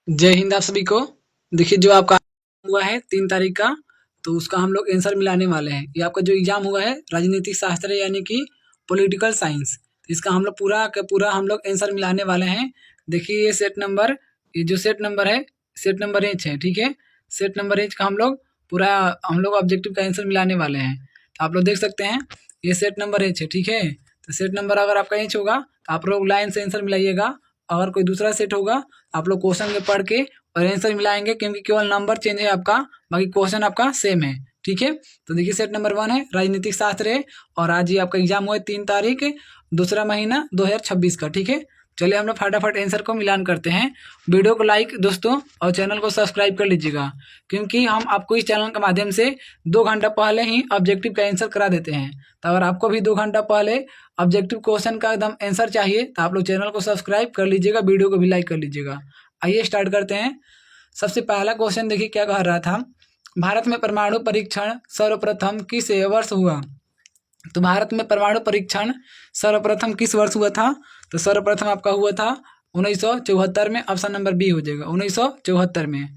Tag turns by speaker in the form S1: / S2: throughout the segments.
S1: जय हिंद आप सभी को। देखिए जो आपका हुआ है 3 तारीख का, तो उसका हम लोग आंसर मिलाने वाले हैं। ये आपका जो एग्जाम हुआ है राजनीतिक शास्त्र यानी कि पॉलिटिकल साइंस, तो इसका हम लोग पूरा का पूरा हम लोग आंसर मिलाने वाले हैं। देखिए ये जो सेट नंबर है, सेट नंबर एच है, ठीक है। सेट नंबर एच का हम लोग ऑब्जेक्टिव का आंसर मिलाने वाले हैं। तो आप लोग देख सकते हैं ये सेट नंबर एच है, ठीक है। तो सेट नंबर अगर आपका एच होगा तो आप लोग लाइन से आंसर मिलाइएगा। अगर कोई दूसरा सेट होगा आप लोग क्वेश्चन में पढ़ के और आंसर मिलाएंगे, क्योंकि केवल नंबर चेंज है आपका, बाकी क्वेश्चन आपका सेम है, ठीक है। तो देखिए सेट नंबर 1 है राजनीतिक शास्त्र है, और आज ही आपका एग्जाम हुआ है 3 तारीख, दूसरा महीना 2026 का, ठीक है। चलिए हम लोग फटाफट आंसर को मिलान करते हैं। वीडियो को लाइक दोस्तों और चैनल को सब्सक्राइब कर लीजिएगा, क्योंकि हम आपको इस चैनल के माध्यम से 2 घंटा पहले ही ऑब्जेक्टिव का आंसर करा देते हैं। तो अगर आपको भी 2 घंटा पहले ऑब्जेक्टिव क्वेश्चन का एकदम आंसर चाहिए तो आप लोग चैनल को सब्सक्राइब कर लीजिएगा, वीडियो को भी लाइक कर लीजिएगा। आइए स्टार्ट करते हैं। सबसे पहला क्वेश्चन देखिए क्या कह रहा था। भारत में परमाणु परीक्षण सर्वप्रथम किस वर्ष हुआ? तो भारत में परमाणु परीक्षण सर्वप्रथम किस वर्ष हुआ था? तो सर्वप्रथम आपका हुआ था 1974 में। ऑप्शन नंबर बी हो जाएगा 1974 में।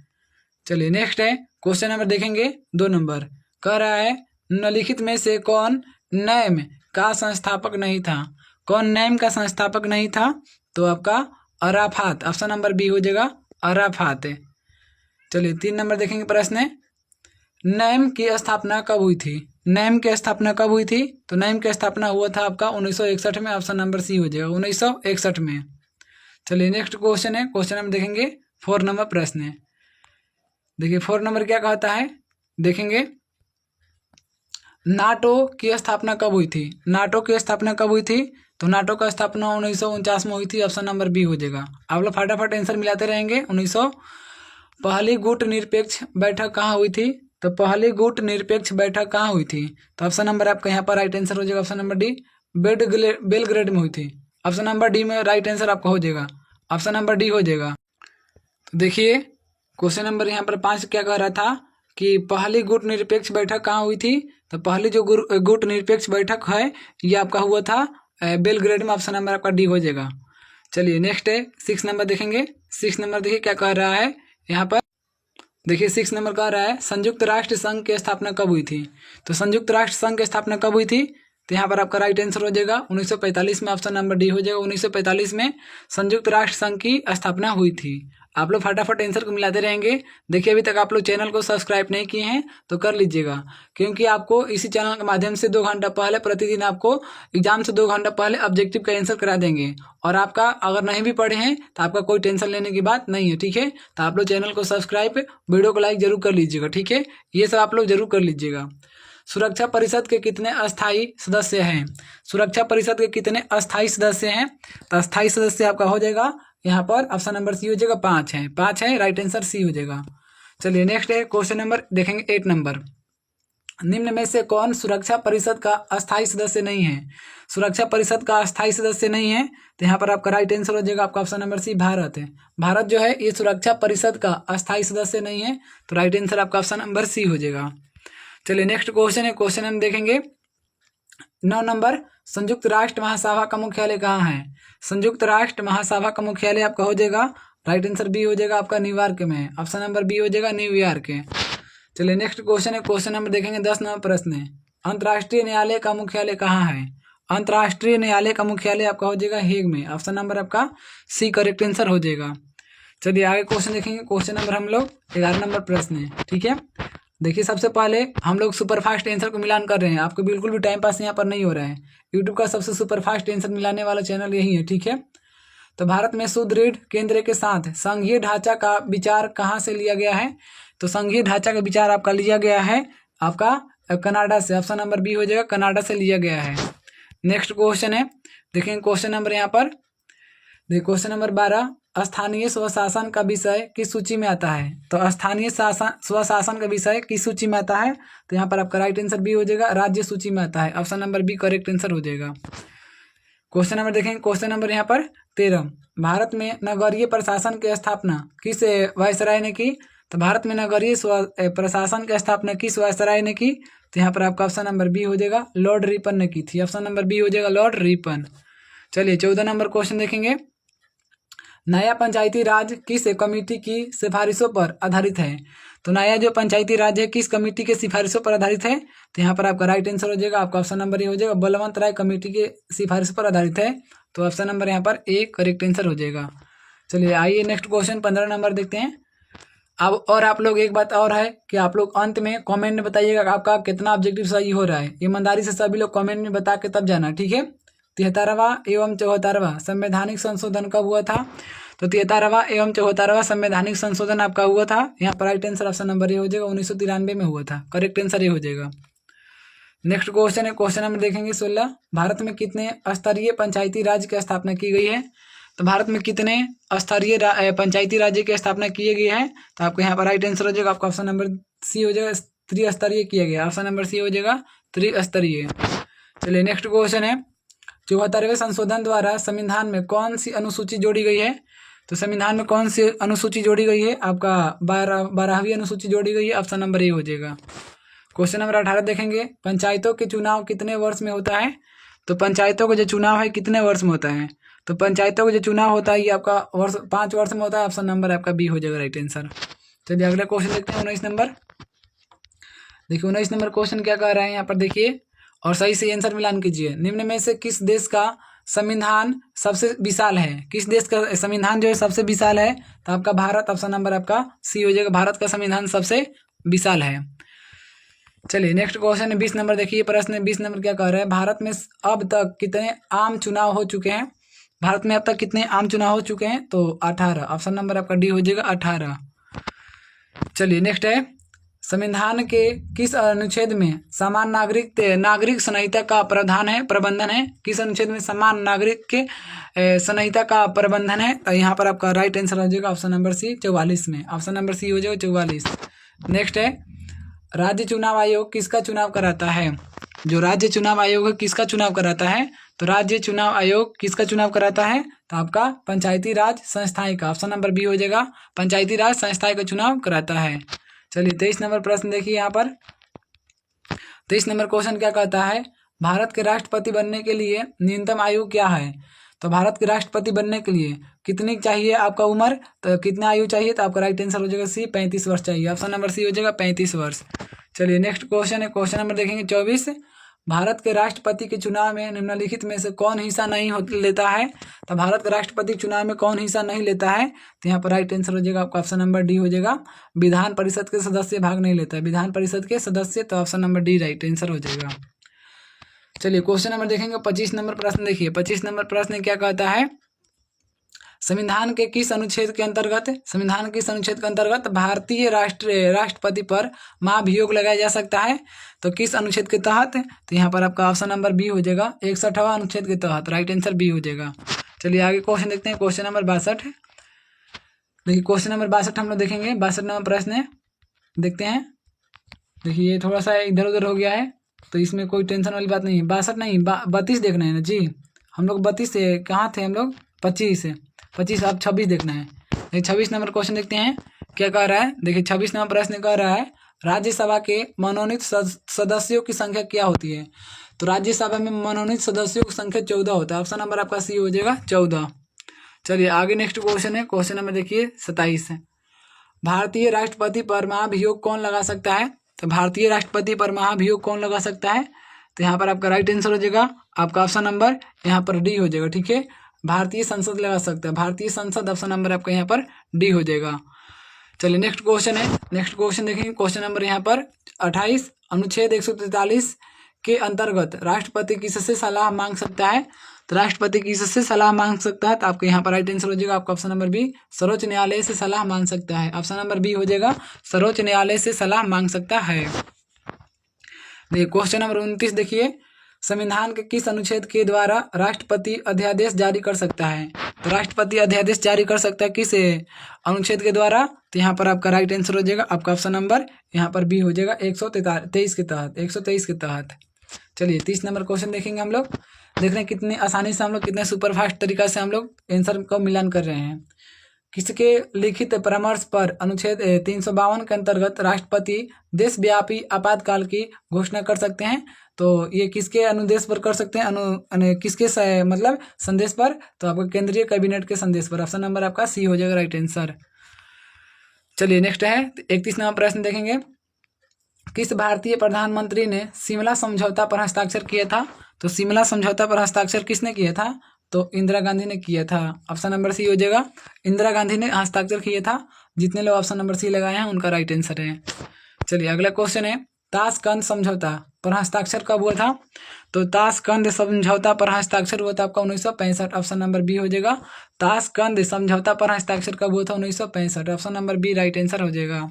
S1: चलिए नेक्स्ट है क्वेश्चन नंबर देखेंगे 2 नंबर। कह रहा है निम्नलिखित में से कौन नैम का संस्थापक नहीं था? कौन नैम का संस्थापक नहीं था? तो आपका अराफात, ऑप्शन नंबर बी हो जाएगा अराफात। चलिए 3 नंबर देखेंगे प्रश्न। नैम की स्थापना कब हुई थी? नैम की स्थापना कब हुई थी? तो नैम की स्थापना हुआ था आपका 1961 में। ऑप्शन नंबर सी हो जाएगा 1961 में। चलिए नेक्स्ट क्वेश्चन है, क्वेश्चन नंबर देखेंगे 4 नंबर प्रश्न है। देखिए 4 नंबर क्या कहता है, देखेंगे नाटो की स्थापना कब हुई थी? नाटो की स्थापना कब हुई थी? तो नाटो का स्थापना 1949 में हुई थी। ऑप्शन नंबर बी हो जाएगा। आप लोग फटाफट आंसर मिलाते रहेंगे। 1900 पहली गुट निरपेक्ष बैठक कहाँ हुई थी? तो पहली गुट निरपेक्ष बैठक कहाँ हुई थी? तो ऑप्शन नंबर आपका यहाँ पर राइट आंसर हो जाएगा ऑप्शन नंबर डी, बेलग्रेड में हुई थी। ऑप्शन नंबर डी में राइट आंसर आपका हो जाएगा, ऑप्शन नंबर डी हो जाएगा। तो देखिए क्वेश्चन नंबर यहाँ पर 5 क्या कह रहा था कि पहली गुट निरपेक्ष बैठक कहाँ हुई थी? तो पहली जो गुट निरपेक्ष बैठक है ये आपका हुआ था बेलग्रेड में। ऑप्शन नंबर आपका डी हो जाएगा। चलिए नेक्स्ट है 6 नंबर देखेंगे। 6 नंबर देखिए क्या कह रहा है यहाँ पर। देखिए 6 नंबर कह रहा है संयुक्त राष्ट्र संघ की स्थापना कब हुई थी? तो संयुक्त राष्ट्र संघ की स्थापना कब हुई थी? तो यहाँ पर आपका राइट आंसर हो जाएगा 1945 में। ऑप्शन नंबर डी हो जाएगा 1945 में संयुक्त राष्ट्र संघ की स्थापना हुई थी। आप लोग फटाफट आंसर को मिलाते रहेंगे। देखिए अभी तक आप लोग चैनल को सब्सक्राइब नहीं किए हैं तो कर लीजिएगा, क्योंकि आपको इसी चैनल के माध्यम से 2 घंटा पहले प्रतिदिन आपको एग्जाम से 2 घंटा पहले ऑब्जेक्टिव का आंसर करा देंगे। और आपका अगर नहीं भी पढ़े हैं तो आपका कोई टेंशन लेने की बात नहीं है, ठीक है। तो आप लोग चैनल को सब्सक्राइब, वीडियो को लाइक जरूर कर लीजिएगा, ठीक है। ये सब आप लोग जरूर कर लीजिएगा। सुरक्षा परिषद के कितने अस्थायी सदस्य हैं? सुरक्षा परिषद के कितने अस्थायी सदस्य हैं? तो अस्थायी सदस्य आपका हो जाएगा यहाँ पर ऑप्शन नंबर सी हो जाएगा 5 है, 5 है, राइट आंसर सी हो जाएगा। चलिए नेक्स्ट है क्वेश्चन नंबर देखेंगे 8 नंबर। निम्न में से कौन सुरक्षा परिषद का अस्थायी सदस्य नहीं है? सुरक्षा परिषद का अस्थायी सदस्य नहीं है, तो यहाँ पर आपका राइट आंसर हो जाएगा आपका ऑप्शन नंबर सी भारत है। भारत जो है ये सुरक्षा परिषद का अस्थायी सदस्य नहीं है, तो राइट आंसर आपका ऑप्शन नंबर सी हो जाएगा। चलिए नेक्स्ट क्वेश्चन है, क्वेश्चन हम देखेंगे 9 नंबर। संयुक्त राष्ट्र महासभा का मुख्यालय कहाँ है? संयुक्त राष्ट्र महासभा का मुख्यालय आपका हो जाएगा राइट आंसर बी हो जाएगा आपका न्यूयॉर्क में। ऑप्शन नंबर बी हो जाएगा न्यूयॉर्क। चलिए नेक्स्ट क्वेश्चन है, क्वेश्चन नंबर देखेंगे 10 नंबर प्रश्न है। अंतर्राष्ट्रीय न्यायालय का मुख्यालय कहाँ है? अंतर्राष्ट्रीय न्यायालय का मुख्यालय आपका हो जाएगा हेग में। ऑप्शन नंबर आपका सी करेक्ट आंसर हो जाएगा। चलिए आगे क्वेश्चन देखेंगे, क्वेश्चन नंबर हम लोग 11 नंबर प्रश्न है, ठीक है। देखिए सबसे पहले हम लोग सुपर फास्ट आंसर को मिलान कर रहे हैं, आपको बिल्कुल भी टाइम पास यहाँ पर नहीं हो रहा है। यूट्यूब का सबसे सुपर फास्ट आंसर मिलाने वाला चैनल यही है, ठीक है। तो भारत में सुदृढ़ केंद्र के साथ संघीय ढांचा का विचार कहाँ से लिया गया है? तो संघीय ढांचा का विचार आपका लिया गया है आपका कनाडा से। ऑप्शन नंबर बी हो जाएगा कनाडा से लिया गया है। नेक्स्ट क्वेश्चन है, देखेंगे क्वेश्चन नंबर यहाँ पर। देखिए क्वेश्चन नंबर 12, स्थानीय स्वशासन का विषय किस सूची में आता है? तो स्थानीय स्वशासन का विषय किस सूची में आता है? तो यहाँ पर आपका राइट आंसर बी हो जाएगा राज्य सूची में आता है। Option number B correct answer हो जाएगा। क्वेश्चन नंबर देखेंगे, क्वेश्चन नंबर यहाँ पर 13, भारत में नगरीय प्रशासन की स्थापना किस वायसराय ने की? तो भारत में नगरीय प्रशासन की स्थापना किस वायसराय ने की? तो यहाँ पर आपका ऑप्शन नंबर बी हो जाएगा लॉर्ड रिपन ने की थी। ऑप्शन नंबर बी हो जाएगा लॉर्ड रिपन। चलिए 14 नंबर क्वेश्चन देखेंगे। नया पंचायती राज किस कमेटी की सिफारिशों पर आधारित है? तो नया जो पंचायती राज है किस कमेटी के सिफारिशों पर आधारित है? तो यहाँ पर आपका राइट आंसर हो जाएगा, आपका ऑप्शन नंबर ए हो जाएगा, बलवंत राय कमेटी के सिफारिश पर आधारित है। तो ऑप्शन नंबर यहाँ पर ए करेक्ट आंसर हो जाएगा। चलिए आइए नेक्स्ट क्वेश्चन 15 नंबर देखते हैं। अब और आप लोग एक बात और है कि आप लोग अंत में कमेंट में बताइएगा कि आपका कितना ऑब्जेक्टिव सही हो रहा है। ईमानदारी से सभी लोग कमेंट में बता के तब जाना, ठीक है। 73वां एवं 74वां संवैधानिक संशोधन कब हुआ था? तो 73वां एवं 74वां संवैधानिक संशोधन आपका हुआ था, यहाँ पर right answer option number A हो जाएगा, 1993 में हुआ था, करेक्ट आंसर ये हो जाएगा। नेक्स्ट क्वेश्चन है, क्वेश्चन नंबर देखेंगे 16। भारत में कितने स्तरीय पंचायती राज की स्थापना की गई है? तो भारत में कितने स्तरीय पंचायती राज्य की स्थापना की गई है? तो आपको यहाँ पर राइट आंसर हो जाएगा, आपका ऑप्शन नंबर सी हो जाएगा, त्रिस्तरीय किया गया, ऑप्शन नंबर सी हो जाएगा, त्रिस्तरीय। चलिए नेक्स्ट क्वेश्चन है, 74वें संशोधन द्वारा संविधान में कौन सी अनुसूची जोड़ी गई है? तो संविधान में कौन सी अनुसूची जोड़ी गई है? आपका 12वीं अनुसूची जोड़ी गई है, ऑप्शन नंबर ए हो जाएगा। क्वेश्चन नंबर 18 देखेंगे, पंचायतों के चुनाव कितने वर्ष में होता है? तो पंचायतों का जो चुनाव है कितने वर्ष में होता है? तो पंचायतों का जो चुनाव होता है ये आपका 5 वर्ष में होता है, ऑप्शन नंबर आपका बी हो जाएगा, राइट आंसर। चलिए अगला क्वेश्चन देखते हैं 19 नंबर। देखिए 19 नंबर क्वेश्चन क्या कह रहा है यहाँ पर, देखिए और सही से आंसर मिलान कीजिए। निम्न में से किस देश का संविधान सबसे विशाल है? किस देश का संविधान जो है सबसे विशाल है? तो आपका भारत, ऑप्शन नंबर आपका सी हो जाएगा, भारत का संविधान सबसे विशाल है। चलिए नेक्स्ट क्वेश्चन है 20 नंबर। देखिए प्रश्न 20 नंबर क्या कह रहा है, भारत में अब तक कितने आम चुनाव हो चुके हैं? भारत में अब तक कितने आम चुनाव हो चुके हैं? तो 18, ऑप्शन नंबर आपका डी हो जाएगा, 18। चलिए नेक्स्ट है, संविधान के किस अनुच्छेद में समान नागरिक संहिता का प्रबंधन है? किस अनुच्छेद में समान नागरिक के संहिता का प्रबंधन है? तो यहाँ पर आपका राइट आंसर हो जाएगा, ऑप्शन नंबर सी, 44 में, ऑप्शन नंबर सी हो जाएगा, 44। नेक्स्ट है, राज्य चुनाव आयोग किसका चुनाव कराता है? जो राज्य चुनाव आयोग है किसका चुनाव कराता है? तो राज्य चुनाव आयोग किसका चुनाव कराता है? तो आपका पंचायती राज संस्थाएं का, ऑप्शन नंबर बी हो जाएगा, पंचायती राज संस्थाएं का चुनाव कराता है। चलिए 23 नंबर प्रश्न देखिए यहाँ पर। 23 नंबर क्वेश्चन क्या कहता है, भारत के राष्ट्रपति बनने के लिए न्यूनतम आयु क्या है? तो भारत के राष्ट्रपति बनने के लिए कितनी चाहिए आपका उम्र? तो कितना आयु चाहिए? तो आपका राइट आंसर हो जाएगा सी, 35 वर्ष चाहिए, ऑप्शन नंबर सी हो जाएगा, 35 वर्ष। चलिए नेक्स्ट क्वेश्चन है, क्वेश्चन नंबर देखेंगे 24। भारत के राष्ट्रपति के चुनाव में निम्नलिखित में से कौन हिस्सा नहीं लेता है? तो भारत के राष्ट्रपति चुनाव में कौन हिस्सा नहीं लेता है? तो यहाँ पर राइट आंसर हो जाएगा आपका ऑप्शन नंबर डी हो जाएगा, विधान परिषद के सदस्य भाग नहीं लेता है, विधान परिषद के सदस्य, तो option number D right answer हो जाएगा। चलिए क्वेश्चन नंबर देखेंगे 25 नंबर प्रश्न। देखिए 25 नंबर प्रश्न क्या कहता है, संविधान के किस अनुच्छेद के अंतर्गत भारतीय राष्ट्रपति पर महाभियोग लगाया जा सकता है? तो किस अनुच्छेद के तहत? तो यहाँ पर आपका ऑप्शन नंबर बी हो जाएगा, 61वां अनुच्छेद के तहत, राइट आंसर बी हो जाएगा। चलिए आगे क्वेश्चन देखते हैं, क्वेश्चन नंबर 62। देखिए क्वेश्चन नंबर 62 हम लोग देखेंगे, 62 नंबर प्रश्न देखते हैं। देखिए ये थोड़ा सा इधर उधर हो गया है, तो इसमें कोई टेंशन वाली बात नहीं है। 62 नहीं 32 देखना है ना जी, हम लोग 32 से कहाँ थे हम लोग, 25 से 25, अब 26 देखना है। देखिए 26 नंबर क्वेश्चन देखते हैं क्या कह रहा है। देखिए 26 नंबर प्रश्न कह रहा है, राज्यसभा के मनोनीत सदस्यों की संख्या क्या होती है? तो राज्यसभा में मनोनीत सदस्यों की संख्या 14 होता है, ऑप्शन नंबर आपका सी हो जाएगा, 14। चलिए आगे नेक्स्ट क्वेश्चन है, क्वेश्चन नंबर देखिए 27 है, भारतीय राष्ट्रपति पर महाभियोग कौन लगा सकता है? तो भारतीय राष्ट्रपति पर महाभियोग कौन लगा सकता है? तो यहाँ पर आपका राइट आंसर हो जाएगा, आपका ऑप्शन नंबर यहाँ पर डी हो जाएगा, ठीक है, भारतीय संसद लगा सकता है, भारतीय संसद, ऑप्शन नंबर आपका यहाँ पर डी हो जाएगा। चलिए नेक्स्ट क्वेश्चन है, नेक्स्ट क्वेश्चन देखेंगे, क्वेश्चन नंबर यहाँ पर 28, अनुच्छेद 143 के अंतर्गत राष्ट्रपति किससे सलाह मांग सकता है? तो राष्ट्रपति किससे सलाह मांग सकता है? तो आपके यहाँ पर राइट आंसर हो जाएगा, आपका ऑप्शन नंबर बी, सर्वोच्च न्यायालय से सलाह मांग सकता है, ऑप्शन नंबर बी हो जाएगा, सर्वोच्च न्यायालय से सलाह मांग सकता है। देखिए क्वेश्चन नंबर 29 देखिए, संविधान के किस अनुच्छेद के द्वारा राष्ट्रपति अध्यादेश जारी कर सकता है? तो राष्ट्रपति अध्यादेश जारी कर सकता है किस अनुच्छेद के द्वारा? तो यहाँ पर आपका राइट आंसर हो जाएगा, आपका ऑप्शन नंबर यहाँ पर बी हो जाएगा, 123 के तहत, 123 के तहत। चलिए 30 नंबर क्वेश्चन देखेंगे हम लोग, देख रहे हैं कितने आसानी से हम लोग, कितने सुपर फास्ट तरीका से हम लोग आंसर का मिलान कर रहे हैं किसके लिखित परामर्श पर अनुच्छेद 352 के अंतर्गत राष्ट्रपति देशव्यापी आपातकाल की घोषणा कर सकते हैं? तो ये किसके अनुदेश पर कर सकते हैं, किसके मतलब संदेश पर? तो आपका केंद्रीय कैबिनेट के संदेश पर। ऑप्शन नंबर आपका सी हो जाएगा राइट आंसर। चलिए नेक्स्ट है 31 नंबर प्रश्न देखेंगे। किस भारतीय प्रधानमंत्री ने शिमला समझौता पर हस्ताक्षर किया था? तो शिमला समझौता पर हस्ताक्षर किसने किया था? तो इंदिरा गांधी ने किया था। ऑप्शन नंबर सी हो जाएगा, इंदिरा गांधी ने हस्ताक्षर किया था। जितने लोग ऑप्शन नंबर सी लगाए हैं उनका राइट आंसर है। चलिए अगला क्वेश्चन है, ताशकंद समझौता पर हस्ताक्षर कब हुआ था? तो ताशकंद समझौता पर हस्ताक्षर हुआ था आपका 1965। ऑप्शन नंबर बी हो जाएगा। ताशकंद समझौता पर हस्ताक्षर कब हुआ था? 1965। Option number B right answer हो जाएगा।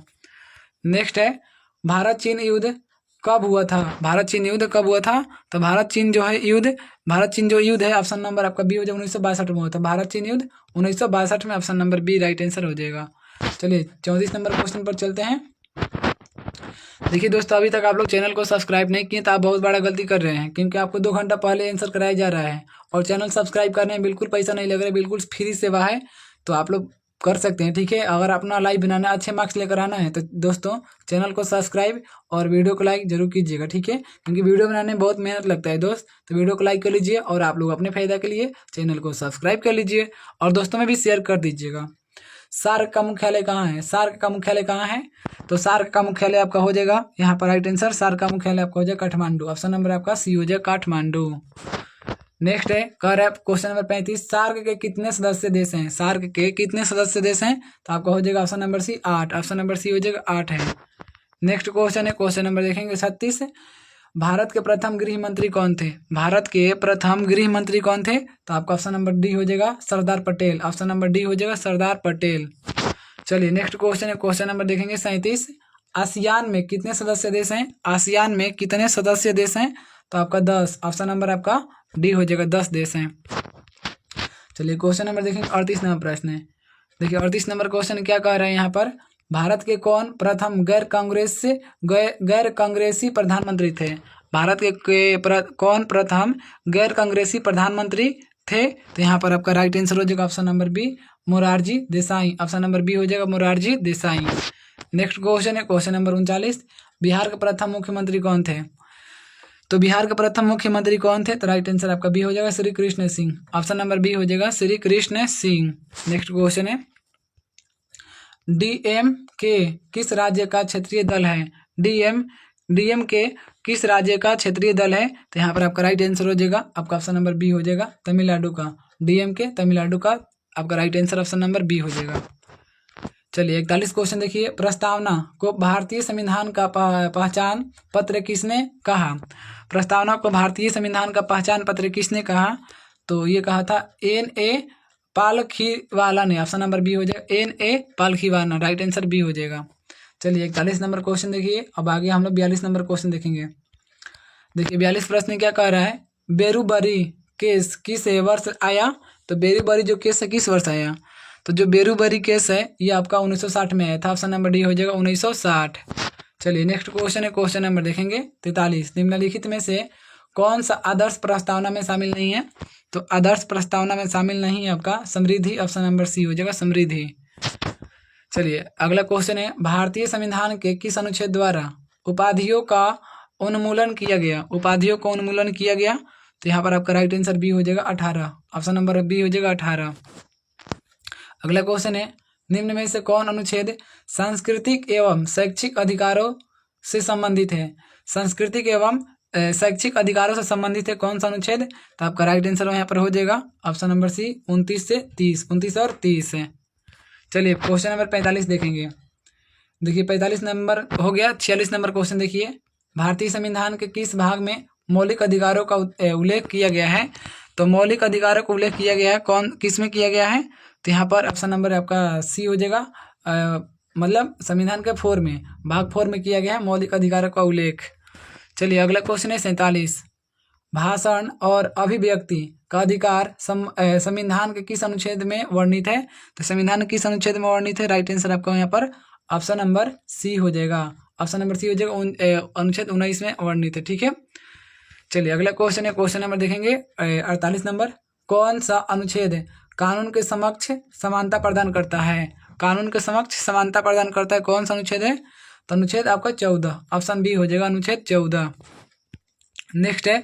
S1: नेक्स्ट है, भारत चीन युद्ध कब हुआ था? भारत चीन युद्ध कब हुआ था? तो भारत चीन जो युद्ध है ऑप्शन नंबर आपका बी हो जाएगा 1962 में हुआ था। भारत चीन युद्ध 1962 में। Option number B right answer हो जाएगा। चलिए 34 नंबर क्वेश्चन पर चलते हैं। देखिए दोस्तों, अभी तक आप लोग चैनल को सब्सक्राइब नहीं किए तो आप बहुत बड़ा गलती कर रहे हैं, क्योंकि आपको 2 घंटा पहले आंसर कराया जा रहा है और चैनल सब्सक्राइब करने में बिल्कुल पैसा नहीं लग रहा है, बिल्कुल फ्री सेवा है, तो आप लोग कर सकते हैं। ठीक है, अगर अपना लाइव बनाना, अच्छे मार्क्स लेकर आना है तो दोस्तों चैनल को सब्सक्राइब और वीडियो को लाइक जरूर कीजिएगा। ठीक है, क्योंकि वीडियो बनाने में बहुत मेहनत लगता है दोस्त, तो वीडियो को लाइक कर लीजिए और आप लोग अपने फायदा के लिए चैनल को सब्सक्राइब कर लीजिए और दोस्तों में भी शेयर कर दीजिएगा। सार्क का मुख्यालय कहाँ है? सार्क का मुख्यालय कहाँ है? तो सार्क का मुख्यालय आपका हो जाएगा यहाँ पर राइट आंसर। सार्क का मुख्यालय आपका हो जाएगा काठमांडू। ऑप्शन नंबर आपका सी हो जाएगा काठमांडू। नेक्स्ट है, कह रहा है क्वेश्चन नंबर 35, सार्क के कितने सदस्य देश हैं? सार्क के कितने सदस्य देश हैं? तो आपका हो जाएगा option number C 8। Option number C हो जाएगा 8 है। नेक्स्ट क्वेश्चन है, क्वेश्चन नंबर देखेंगे 36, भारत के प्रथम गृह मंत्री कौन थे? भारत के प्रथम गृह मंत्री कौन थे? तो आपका ऑप्शन नंबर डी हो जाएगा Sardar Patel. Option number D हो जाएगा सरदार पटेल। चलिए नेक्स्ट क्वेश्चन है, क्वेश्चन नंबर देखेंगे 37, आसियान में कितने सदस्य देश हैं? आसियान में कितने सदस्य देश हैं? तो आपका 10। ऑप्शन नंबर आपका डी हो जाएगा 10 देश हैं। चलिए क्वेश्चन नंबर देखेंगे 38 नंबर प्रश्न है। देखिए 38 नंबर क्वेश्चन क्या कह रहे हैं यहाँ पर, भारत के कौन प्रथम गैर कांग्रेसी प्रधानमंत्री थे? भारत के कौन प्रथम गैर कांग्रेसी प्रधानमंत्री थे? तो यहाँ पर आपका राइट आंसर हो जाएगा option number B Morarji Desai. Option number B हो जाएगा मोरारजी देसाई। नेक्स्ट क्वेश्चन है, क्वेश्चन नंबर 39, बिहार के प्रथम मुख्यमंत्री कौन थे? तो बिहार के प्रथम मुख्यमंत्री कौन थे? तो राइट आंसर आपका बी हो जाएगा Shri Krishna Singh. Option number B हो जाएगा श्री कृष्ण सिंह। नेक्स्ट क्वेश्चन है, डीएमके किस राज्य का क्षेत्रीय दल है? डीएमके किस राज्य का क्षेत्रीय दल है? तो यहाँ पर आपका राइट आंसर हो जाएगा आपका ऑप्शन नंबर बी हो जाएगा तमिलनाडु का। डीएमके तमिलनाडु का आपका right answer option number B हो जाएगा। चलिए 41 क्वेश्चन देखिए, प्रस्तावना को भारतीय संविधान का पहचान पत्र किसने कहा? प्रस्तावना को भारतीय संविधान का पहचान पत्र किसने कहा? तो ये कहा था N.A. पालखीवाला ने। ऑप्शन नंबर बी हो जाएगा N.A. Palkhivala. Right answer B हो जाएगा। चलिए 41 नंबर क्वेश्चन देखिए, अब आगे हम लोग 42 नंबर क्वेश्चन देखेंगे। देखिए 42 प्रश्न क्या कह रहा है, बेरूबरी केस किस वर्ष आया? तो बेरूबरी जो केस है किस वर्ष आया? तो जो बेरूबरी केस है ये आपका 1960 में आया था। ऑप्शन नंबर डी हो जाएगा 1960। चलिए नेक्स्ट क्वेश्चन है, क्वेश्चन नंबर देखेंगे 43, निम्नलिखित में से कौन सा आदर्श प्रस्तावना में शामिल नहीं है? तो आदर्श प्रस्तावना में शामिल नहीं है आपका समृद्धि। ऑप्शन नंबर सी हो जाएगा समृद्धि। चलिए अगला क्वेश्चन है, भारतीय संविधान के किस अनुच्छेद द्वारा उपाधियों का उन्मूलन किया गया? उपाधियों का उन्मूलन किया गया? तो यहाँ पर आपका राइट आंसर बी हो जाएगा 18। ऑप्शन नंबर बी हो जाएगा 18। अगला क्वेश्चन है, निम्न में से कौन अनुच्छेद सांस्कृतिक एवं शैक्षिक अधिकारों से संबंधित है? सांस्कृतिक एवं शैक्षिक अधिकारों से संबंधित है कौन सा अनुच्छेद? तो आपका राइट आंसर यहाँ पर हो जाएगा ऑप्शन नंबर सी 29 से 30। 29 और 30 है। चलिए क्वेश्चन नंबर 45 देखेंगे। देखिए 45 नंबर हो गया। 46 नंबर क्वेश्चन देखिए, भारतीय संविधान के किस भाग में मौलिक अधिकारों का उल्लेख किया गया है? तो मौलिक अधिकारों का उल्लेख किया गया है कौन किस में किया गया है? तो यहाँ पर ऑप्शन नंबर आपका सी हो जाएगा, मतलब संविधान के 4 में, भाग 4 में किया गया है मौलिक अधिकारों का उल्लेख। चलिए अगला क्वेश्चन है 47, भाषण और अभिव्यक्ति का अधिकार संविधान के किस अनुच्छेद में वर्णित है? तो संविधान के किस अनुच्छेद में वर्णित है? राइट आंसर आपका यहाँ पर ऑप्शन नंबर सी हो जाएगा। ऑप्शन नंबर सी हो जाएगा अनुच्छेद 19 में वर्णित है। ठीक है, चलिए अगला क्वेश्चन है, क्वेश्चन नंबर देखेंगे 48 नंबर, कौन सा अनुच्छेद कानून के समक्ष समानता प्रदान करता है। कानून के समक्ष समानता प्रदान करता है, कौन सा अनुच्छेद है? तो अनुच्छेद आपका 14, ऑप्शन बी हो जाएगा अनुच्छेद 14। नेक्स्ट है,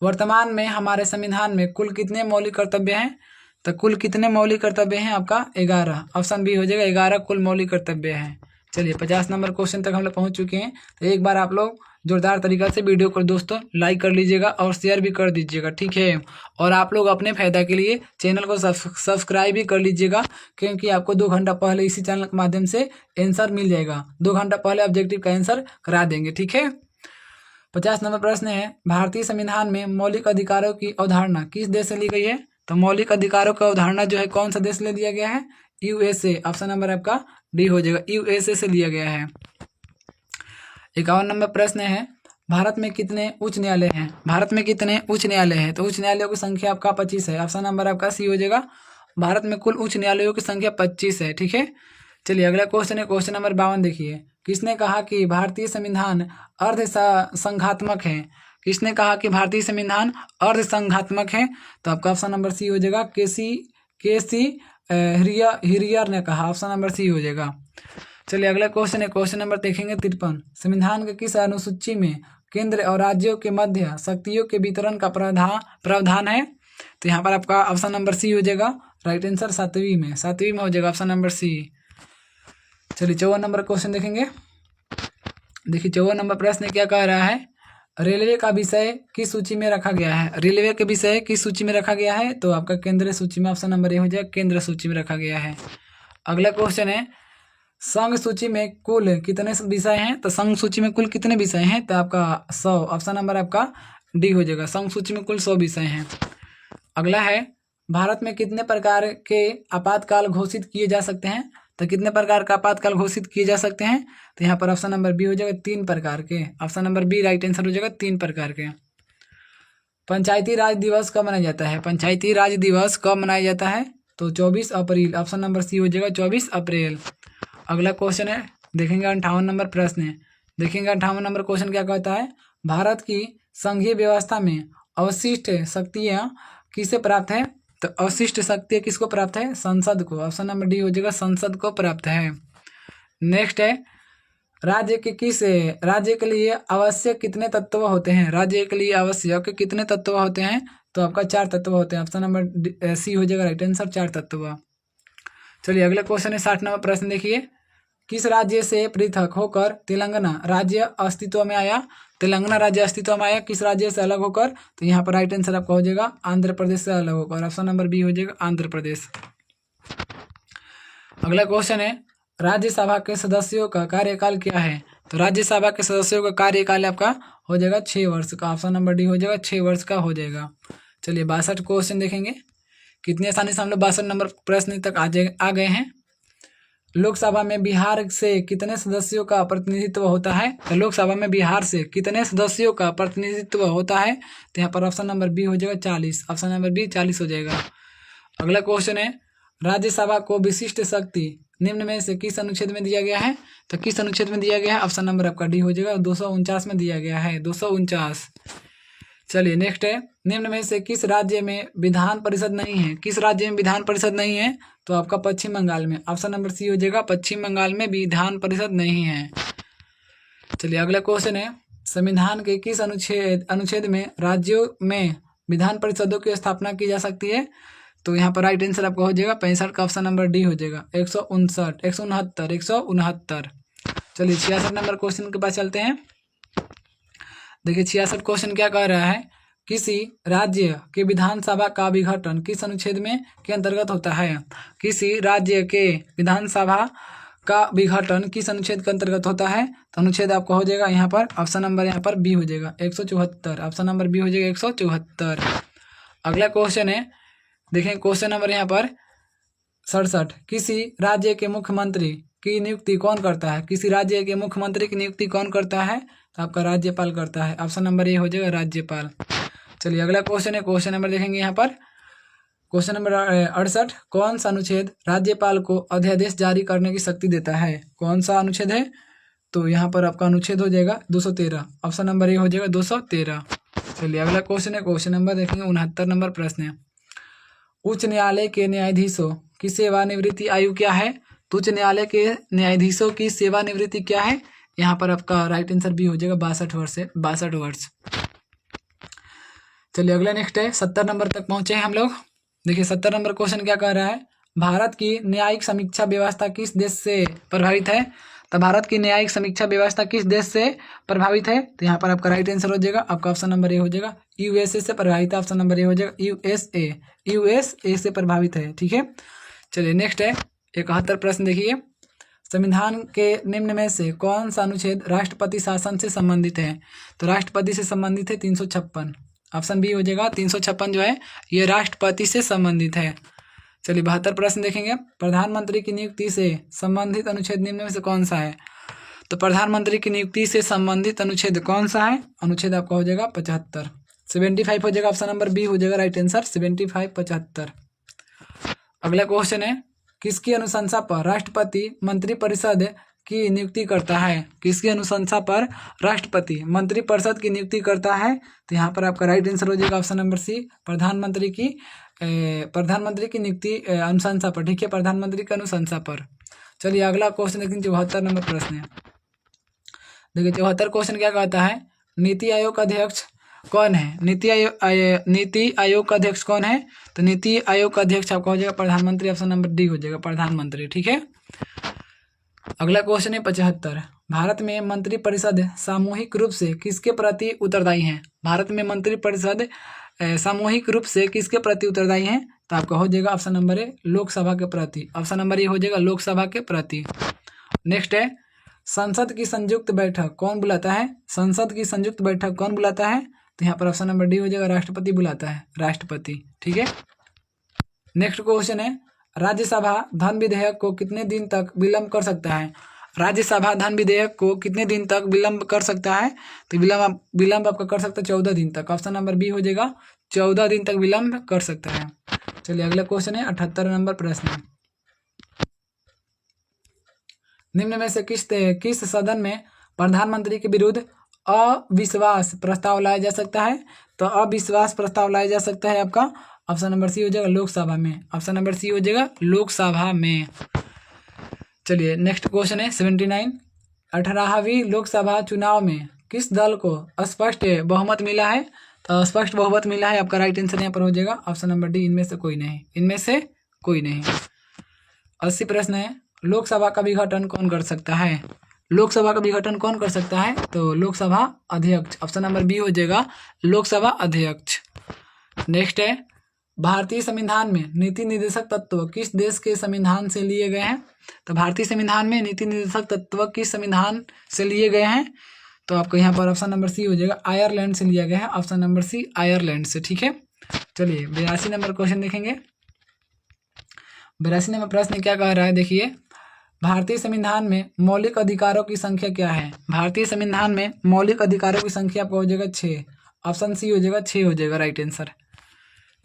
S1: वर्तमान में हमारे संविधान में कुल कितने मौलिक कर्तव्य हैं? तो कुल कितने मौलिक कर्तव्य हैं आपका? 11, ऑप्शन बी हो जाएगा 11 कुल मौलिक कर्तव्य हैं। चलिए 50 नंबर क्वेश्चन तक हम लोग पहुँच चुके हैं। तो एक बार आप लोग जोरदार तरीका से वीडियो को दोस्तों लाइक कर लीजिएगा और शेयर भी कर दीजिएगा, ठीक है। और आप लोग अपने फायदा के लिए चैनल को सब्सक्राइब भी कर लीजिएगा, क्योंकि आपको 2 घंटा पहले इसी चैनल के माध्यम से आंसर मिल जाएगा। 2 घंटा पहले ऑब्जेक्टिव का आंसर करा देंगे, ठीक है। 50 नंबर प्रश्न है, भारतीय संविधान में मौलिक अधिकारों की अवधारणा किस देश से ली गई है? तो मौलिक अधिकारों का अवधारणा जो है कौन सा देश ले दिया गया है? यूएसए, ऑप्शन नंबर आपका डी हो जाएगा, यूएसए से लिया गया है। 51 नंबर प्रश्न है, भारत में कितने उच्च न्यायालय हैं? भारत में कितने उच्च न्यायालय हैं? तो उच्च न्यायालयों की संख्या आपका 25 है, ऑप्शन नंबर आपका सी हो जाएगा। भारत में कुल उच्च न्यायालयों की संख्या 25 है, ठीक है। चलिए अगला क्वेश्चन है, क्वेश्चन नंबर 52 देखिए। किसने कहा कि भारतीय संविधान अर्ध संघात्मक है? किसने कहा कि भारतीय संविधान अर्ध संघात्मक है? तो आपका ऑप्शन नंबर सी हो जाएगा, के सी हिरियर ने कहा, ऑप्शन नंबर सी हो जाएगा। चलिए अगला क्वेश्चन है, क्वेश्चन नंबर देखेंगे 53। संविधान के किस अनुसूची में केंद्र और राज्यों के मध्य शक्तियों के वितरण का प्रावधान है? तो यहाँ पर आपका ऑप्शन नंबर सी हो जाएगा, राइट आंसर 7वीं में हो जाएगा, ऑप्शन नंबर सी। चलिए 54 नंबर क्वेश्चन देखेंगे। देखिए 54 नंबर प्रश्न क्या कह रहा है, रेलवे का विषय किस सूची में रखा गया है? रेलवे के विषय किस सूची में रखा गया है? तो आपका केंद्रीय सूची में, ऑप्शन नंबर ए हो जाएगा, केंद्र सूची में रखा गया है। अगला क्वेश्चन है, संघ सूची में कुल कितने विषय हैं? तो संघ सूची में कुल कितने विषय हैं? तो आपका 100, ऑप्शन नंबर आपका डी हो जाएगा, संघ सूची में कुल 100 विषय हैं। अगला है, भारत में कितने प्रकार के आपातकाल घोषित किए जा सकते हैं? तो कितने प्रकार का आपातकाल घोषित किए जा सकते हैं? तो यहाँ पर ऑप्शन नंबर बी हो जाएगा, 3 प्रकार के, option number B right answer हो जाएगा, 3 प्रकार के। पंचायती राज दिवस कब मनाया जाता है? पंचायती राज दिवस कब मनाया जाता है? तो 24 अप्रैल, ऑप्शन नंबर सी हो जाएगा, 24 अप्रैल। अगला क्वेश्चन है, देखेंगे 58 नंबर प्रश्न है। देखेंगे 58 नंबर क्वेश्चन क्या कहता है, भारत की संघीय व्यवस्था में अवशिष्ट शक्तियाँ किसे प्राप्त है? तो अवशिष्ट शक्ति किसको प्राप्त है? संसद को, ऑप्शन नंबर डी हो जाएगा, संसद को प्राप्त है। नेक्स्ट है, राज्य के लिए आवश्यक कितने तत्व होते हैं? राज्य के लिए आवश्यक कितने तत्व होते हैं? तो आपका 4 तत्व होते हैं, ऑप्शन नंबर सी हो जाएगा, राइट आंसर 4 तत्व। चलिए अगला क्वेश्चन है 60 नंबर प्रश्न देखिए। किस राज्य से पृथक होकर तेलंगाना राज्य अस्तित्व में आया? तेलंगाना राज्य अस्तित्व में आया किस राज्य से अलग होकर? तो यहाँ पर राइट आंसर आपका हो जाएगा, आंध्र प्रदेश से अलग होकर, ऑप्शन नंबर बी हो जाएगा, आंध्र प्रदेश। अगला क्वेश्चन है, राज्यसभा के सदस्यों का कार्यकाल क्या है? तो राज्यसभा के सदस्यों का कार्यकाल आपका हो जाएगा 6 वर्ष का, ऑप्शन नंबर डी हो जाएगा, 6 वर्ष का हो जाएगा। चलिए 62 क्वेश्चन देखेंगे। कितनी आसानी से हम लोग 62 नंबर प्रश्न तक आ गए हैं। लोकसभा में बिहार से कितने सदस्यों का प्रतिनिधित्व होता है? तो लोकसभा में बिहार से कितने सदस्यों का प्रतिनिधित्व होता है? तो यहाँ पर ऑप्शन नंबर बी हो जाएगा, 40, ऑप्शन नंबर बी 40 हो जाएगा। अगला क्वेश्चन है, राज्यसभा को विशिष्ट शक्ति निम्न में से किस अनुच्छेद में दिया गया है? तो किस अनुच्छेद में दिया गया है? ऑप्शन नंबर आपका डी हो जाएगा, 249 में दिया गया है, 249। चलिए नेक्स्ट है, निम्न में से किस राज्य में विधान परिषद नहीं है? किस राज्य में विधान परिषद नहीं है? तो आपका पश्चिम बंगाल में, ऑप्शन नंबर सी हो जाएगा, पश्चिम बंगाल में विधान परिषद नहीं है। चलिए अगला क्वेश्चन है, संविधान के किस अनुच्छेद में राज्यों में विधान परिषदों की स्थापना की जा सकती है? तो यहाँ पर राइट आंसर आपका हो जाएगा 65 का, ऑप्शन नंबर डी हो जाएगा, 169। चलिए 66 नंबर क्वेश्चन के पास चलते हैं। देखिए 66 क्वेश्चन क्या कह रहा है, किसी राज्य के विधानसभा का विघटन किस अनुच्छेद में के अंतर्गत होता है? किसी राज्य के विधानसभा का विघटन किस अनुच्छेद के अंतर्गत होता है? तो अनुच्छेद आपका हो जाएगा यहाँ पर, ऑप्शन नंबर यहाँ पर बी हो जाएगा, 174, ऑप्शन नंबर बी हो जाएगा, 174। अगला क्वेश्चन है, देखें क्वेश्चन नंबर यहाँ पर 67, किसी राज्य के मुख्यमंत्री की नियुक्ति कौन करता है? किसी राज्य के मुख्यमंत्री की नियुक्ति कौन करता है? तो आपका राज्यपाल करता है, ऑप्शन नंबर ए हो जाएगा, राज्यपाल। चलिए अगला क्वेश्चन है, क्वेश्चन नंबर देखेंगे यहाँ पर, क्वेश्चन नंबर 68, कौन सा अनुच्छेद राज्यपाल को अध्यादेश जारी करने की शक्ति देता है? कौन सा अनुच्छेद है? तो यहाँ पर आपका अनुच्छेद हो जाएगा 213, ऑप्शन नंबर ए हो जाएगा 213। चलिए अगला क्वेश्चन है, क्वेश्चन नंबर देखेंगे 69 नंबर प्रश्न है। उच्च न्यायालय के न्यायाधीशों की सेवानिवृत्ति आयु क्या है? तो उच्च न्यायालय के न्यायाधीशों की सेवानिवृत्ति क्या है? यहाँ पर आपका राइट आंसर भी हो जाएगा 62 वर्ष से 62 वर्ष। चलिए अगला नेक्स्ट है 70 नंबर तक पहुंचे हैं हम लोग। देखिए 70 नंबर क्वेश्चन क्या कह रहा है, भारत की न्यायिक समीक्षा व्यवस्था किस देश से प्रभावित है? तो भारत की न्यायिक समीक्षा व्यवस्था किस देश से प्रभावित है? तो यहाँ पर आपका राइट आंसर हो जाएगा, आपका ऑप्शन नंबर ए हो जाएगा, यूएसए से प्रभावित है। ऑप्शन नंबर ए हो जाएगा यूएसए से प्रभावित है। ठीक है, चलिए नेक्स्ट है 71 प्रश्न। देखिए संविधान के निम्न में से कौन सा अनुच्छेद राष्ट्रपति शासन से संबंधित है? तो राष्ट्रपति से संबंधित है 356। ऑप्शन बी हो जाएगा 356 जो है ये राष्ट्रपति से संबंधित है। चलिए 72 प्रश्न देखेंगे, प्रधानमंत्री की नियुक्ति से संबंधित अनुच्छेद निम्न में से कौन सा है? तो प्रधानमंत्री की नियुक्ति से संबंधित अनुच्छेद कौन सा है? अनुच्छेद आपका हो जाएगा 75, 75 हो जाएगा। ऑप्शन नंबर बी हो जाएगा राइट आंसर 75, 75। अगला क्वेश्चन है, किसकी अनुशंसा पर राष्ट्रपति मंत्रिपरिषद की नियुक्ति करता है? किसकी अनुशंसा पर राष्ट्रपति मंत्रिपरिषद की नियुक्ति करता है? तो यहाँ पर आपका राइट आंसर हो जाएगा ऑप्शन नंबर सी, प्रधानमंत्री की नियुक्ति अनुशंसा पर। ठीक है, प्रधानमंत्री की अनुशंसा पर। चलिए अगला क्वेश्चन देखिए 74 नंबर प्रश्न है। देखिए 74 क्वेश्चन क्या कहता है, नीति आयोग का अध्यक्ष कौन है? नीति आयोग का अध्यक्ष कौन है? तो नीति आयोग का अध्यक्ष आपका हो जाएगा प्रधानमंत्री। ऑप्शन नंबर डी हो जाएगा प्रधानमंत्री। ठीक है, अगला क्वेश्चन है 75, भारत में मंत्रिपरिषद सामूहिक रूप से किसके प्रति उत्तरदायी है? भारत में मंत्रिपरिषद सामूहिक रूप से किसके प्रति उत्तरदायी है? तो आपका हो जाएगा ऑप्शन नंबर ए, लोकसभा के प्रति। ऑप्शन नंबर ए हो जाएगा लोकसभा के प्रति। नेक्स्ट है, संसद की संयुक्त बैठक कौन बुलाता है? संसद की संयुक्त बैठक कौन बुलाता है? तो यहाँ पर ऑप्शन नंबर डी हो जाएगा राष्ट्रपति बुलाता है, राष्ट्रपति। ठीक है, नेक्स्ट क्वेश्चन है, राज्यसभा धन विधेयक को कितने दिन तक विलंब कर सकता है? राज्यसभा धन विधेयक को कितने दिन तक विलंब कर सकता है? तो विलंब आपका कर सकता है 14 दिन तक। ऑप्शन नंबर बी हो जाएगा 14 दिन तक विलंब कर सकता है। चलिए अगला क्वेश्चन है 78 नंबर प्रश्न, निम्न में से किस सदन में प्रधानमंत्री के विरुद्ध अविश्वास प्रस्ताव लाया जा सकता है? तो अविश्वास प्रस्ताव लाया जा सकता है आपका ऑप्शन नंबर सी हो जाएगा लोकसभा में। ऑप्शन नंबर सी हो जाएगा लोकसभा में। चलिए नेक्स्ट क्वेश्चन है 79, 18वीं लोकसभा चुनाव में किस दल को स्पष्ट बहुमत मिला है? तो स्पष्ट बहुमत मिला है, आपका राइट आंसर यहाँ पर हो जाएगा ऑप्शन नंबर डी, इनमें से कोई नहीं, इनमें से कोई नहीं। 80 प्रश्न है, लोकसभा का विघटन कौन कर सकता है? लोकसभा का विघटन कौन कर सकता है? तो लोकसभा अध्यक्ष। ऑप्शन नंबर बी हो जाएगा लोकसभा अध्यक्ष। नेक्स्ट है, भारतीय संविधान में नीति निर्देशक तत्व किस देश के संविधान से लिए गए हैं? तो भारतीय संविधान में नीति निर्देशक तत्व किस संविधान से लिए गए हैं? तो आपको यहाँ पर ऑप्शन नंबर सी हो जाएगा आयरलैंड से लिया गया है। ऑप्शन नंबर सी आयरलैंड से। ठीक है, चलिए 82 नंबर क्वेश्चन देखेंगे। 82 नंबर प्रश्न क्या कह रहा है, देखिए भारतीय संविधान में मौलिक अधिकारों की संख्या क्या है? भारतीय संविधान में मौलिक अधिकारों की संख्या आपको हो जाएगा 6। ऑप्शन सी हो जाएगा 6 हो जाएगा राइट आंसर।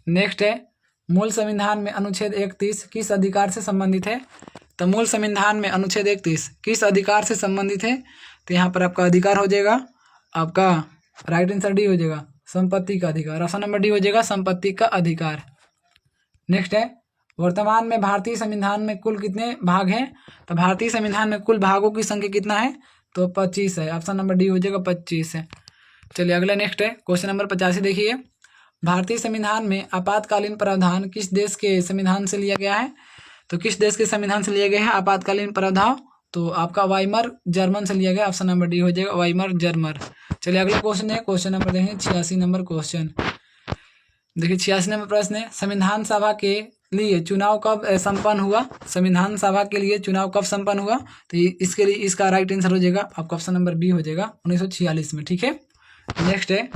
S1: नेक्स्ट है, मूल संविधान में अनुच्छेद 31 किस अधिकार से संबंधित है? तो मूल संविधान में अनुच्छेद 31 किस अधिकार से संबंधित है? तो यहाँ पर आपका अधिकार हो जाएगा आपका राइट आंसर डी हो जाएगा संपत्ति का अधिकार। ऑप्शन नंबर डी हो जाएगा संपत्ति का अधिकार। नेक्स्ट है, वर्तमान में भारतीय संविधान में कुल कितने भाग हैं? तो भारतीय संविधान में कुल भागों की संख्या कितना है? तो 25 है। ऑप्शन नंबर डी हो जाएगा 25 है। चलिए अगला नेक्स्ट है क्वेश्चन नंबर 85 देखिए, भारतीय संविधान में आपातकालीन प्रावधान किस देश के संविधान से लिया गया है? तो किस देश के संविधान से लिया गया है आपातकालीन प्रावधान? तो आपका वाइमर जर्मन से लिया गया। ऑप्शन नंबर डी हो जाएगा वाइमर जर्मन। चलिए अगला क्वेश्चन है, क्वेश्चन नंबर देखें 86 नंबर क्वेश्चन। देखिए 86 नंबर प्रश्न है, संविधान सभा के लिए चुनाव कब संपन्न हुआ? संविधान सभा के लिए चुनाव कब संपन्न हुआ? तो इसके लिए इसका राइट आंसर हो जाएगा आपका ऑप्शन नंबर बी हो जाएगा 1946 में। ठीक है, नेक्स्ट है,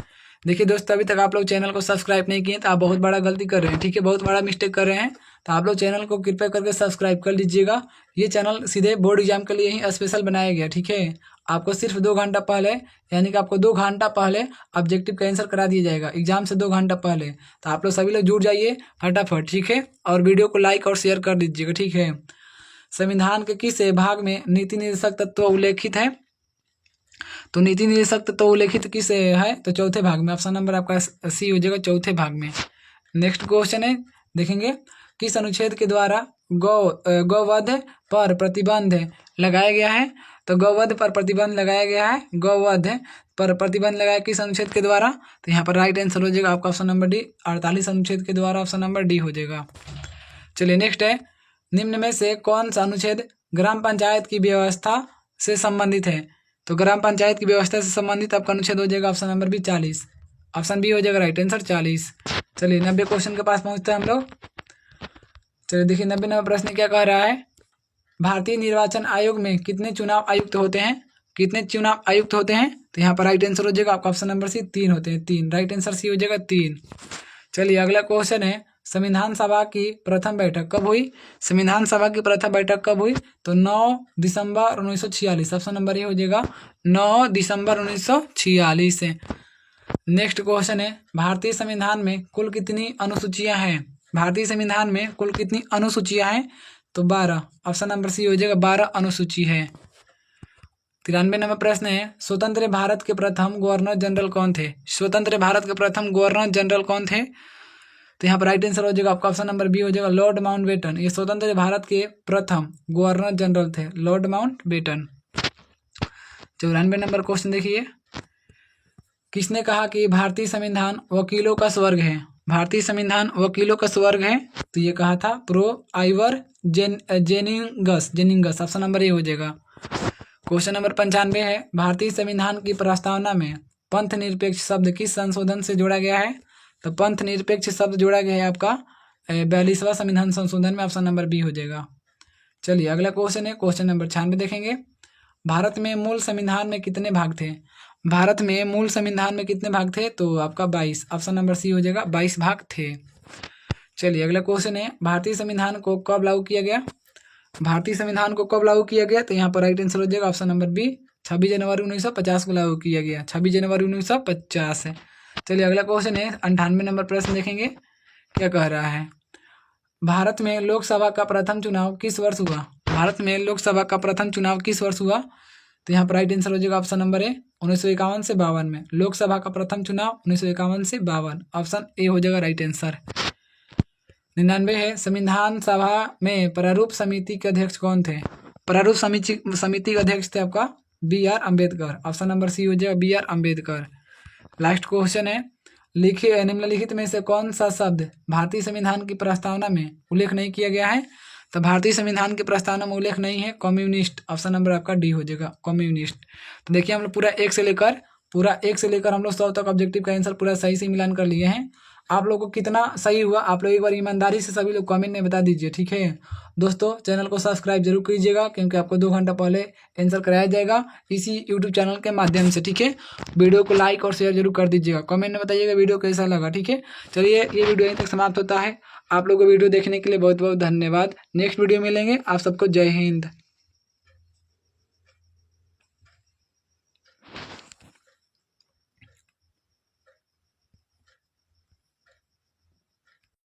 S1: देखिए दोस्तों अभी तक आप लोग चैनल को सब्सक्राइब नहीं किए तो आप बहुत बड़ा गलती कर रहे हैं। ठीक है, बहुत बड़ा मिस्टेक कर रहे हैं, तो आप लोग चैनल को कृपया करके सब्सक्राइब कर लीजिएगा। ये चैनल सीधे बोर्ड एग्जाम के लिए ही स्पेशल बनाया गया। ठीक है, आपको सिर्फ 2 घंटा पहले, यानी कि आपको 2 घंटा पहले ऑब्जेक्टिव का आंसर करा दिया जाएगा एग्जाम से 2 घंटा पहले। तो आप लोग सभी लोग जुड़ जाइए फटाफट। ठीक है, और वीडियो को लाइक और शेयर कर दीजिएगा। ठीक है, संविधान के किस भाग में नीति निर्देशक तत्व उल्लेखित है? तो नीति निर्देशक तत्व उल्लेखित किस है? तो चौथे भाग में। ऑप्शन नंबर आपका सी हो जाएगा चौथे भाग में। नेक्स्ट क्वेश्चन है, देखेंगे किस अनुच्छेद के द्वारा गौवध पर प्रतिबंध लगाया गया है। तो गौवध पर प्रतिबंध लगाया गया है, गौवध पर प्रतिबंध लगाया किस अनुच्छेद के द्वारा। तो यहाँ पर राइट आंसर हो जाएगा आपका ऑप्शन नंबर डी, 48 अनुच्छेद के द्वारा ऑप्शन नंबर डी हो जाएगा। चलिए नेक्स्ट है, निम्न में से कौन सा अनुच्छेद ग्राम पंचायत की व्यवस्था से संबंधित है। तो ग्राम पंचायत की व्यवस्था से संबंधित आपका अनुच्छेद हो जाएगा option number B 40, option B हो जाएगा राइट आंसर 40। चलिए 90 क्वेश्चन के पास पहुंचते हैं हम लोग। चलिए देखिए 90 नंबर प्रश्न क्या कह रहा है, भारतीय निर्वाचन आयोग में कितने चुनाव आयुक्त होते हैं, कितने चुनाव आयुक्त होते हैं। तो यहाँ पर राइट आंसर हो जाएगा आपका ऑप्शन नंबर सी 3 होते हैं, 3, राइट आंसर सी हो जाएगा 3। चलिए अगला क्वेश्चन है, संविधान सभा की प्रथम बैठक कब हुई। संविधान सभा की प्रथम बैठक कब हुई। तो 9 दिसंबर 1946, ऑप्शन नंबर ए हो जाएगा 9 दिसंबर 1946 से। नेक्स्ट क्वेश्चन है, भारतीय संविधान में कुल कितनी अनुसूचियां हैं। भारतीय संविधान में कुल कितनी अनुसूचियां हैं। तो 12, ऑप्शन नंबर सी हो जाएगा 12 अनुसूची है। 93 नंबर प्रश्न है, स्वतंत्र भारत के प्रथम गवर्नर जनरल कौन थे। स्वतंत्र भारत के प्रथम गवर्नर जनरल कौन थे। तो यहाँ पर राइट आंसर हो जाएगा आपका ऑप्शन नंबर बी हो जाएगा लॉर्ड माउंटबेटन। ये स्वतंत्र भारत के प्रथम गवर्नर जनरल थे, लॉर्ड माउंटबेटन। 94 नंबर क्वेश्चन देखिए, किसने कहा कि भारतीय संविधान वकीलों का स्वर्ग है। भारतीय संविधान वकीलों का स्वर्ग है। तो ये कहा था Prof Ivor Jennings, option number A हो जाएगा। क्वेश्चन नंबर 95 है, भारतीय संविधान की प्रस्तावना में पंथ निरपेक्ष शब्द किस संशोधन से जोड़ा गया है। तो पंथ निरपेक्ष शब्द जोड़ा गया है आपका 42वां संविधान संशोधन में, ऑप्शन नंबर बी हो जाएगा। चलिए अगला क्वेश्चन है, क्वेश्चन नंबर 96 देखेंगे, भारत में मूल संविधान में कितने भाग थे। भारत में मूल संविधान में कितने भाग थे। तो आपका 22, ऑप्शन नंबर सी हो जाएगा 22 भाग थे। चलिए अगला क्वेश्चन है, भारतीय संविधान को कब लागू किया गया। भारतीय संविधान को कब लागू किया गया। तो यहाँ पर राइट आंसर हो जाएगा ऑप्शन नंबर बी 26 जनवरी 1950 को लागू किया गया, 26 जनवरी 1950 है। चलिए अगला क्वेश्चन है, 98 नंबर प्रश्न देखेंगे क्या कह रहा है, भारत में लोकसभा का प्रथम चुनाव किस वर्ष हुआ। भारत में लोकसभा का प्रथम चुनाव किस वर्ष हुआ। तो यहाँ पर राइट आंसर हो जाएगा ऑप्शन नंबर ए 1951 से 52 में। लोकसभा का प्रथम चुनाव 1951 से 52, ऑप्शन ए हो जाएगा राइट आंसर। 99 है, संविधान सभा में प्रारूप समिति के अध्यक्ष कौन थे। प्रारूप समिति के अध्यक्ष थे आपका BR Ambedkar, option number C हो जाएगा BR अम्बेडकर। लास्ट क्वेश्चन है, निम्नलिखित में से कौन सा शब्द भारतीय संविधान की प्रस्तावना में उल्लेख नहीं किया गया है। तो भारतीय संविधान की प्रस्तावना में उल्लेख नहीं है कम्युनिस्ट, ऑप्शन नंबर आपका डी हो जाएगा कम्युनिस्ट। तो देखिए हम लोग पूरा एक से लेकर हम लोग 100 तक ऑब्जेक्टिव का आंसर पूरा सही से मिलान कर लिए हैं। आप लोगों को कितना सही हुआ आप लोग एक बार ईमानदारी से सभी लोग कमेंट में बता दीजिए, ठीक है दोस्तों। चैनल को सब्सक्राइब जरूर कीजिएगा क्योंकि आपको 2 घंटा पहले आंसर कराया जाएगा इसी यूट्यूब चैनल के माध्यम से, ठीक है। वीडियो को लाइक और शेयर जरूर कर दीजिएगा, कमेंट में बताइएगा वीडियो कैसा लगा, ठीक है। चलिए ये वीडियो यहीं तक समाप्त होता है। आप लोगों को वीडियो देखने के लिए बहुत बहुत धन्यवाद। नेक्स्ट वीडियो मिलेंगे, आप सबको जय हिंद।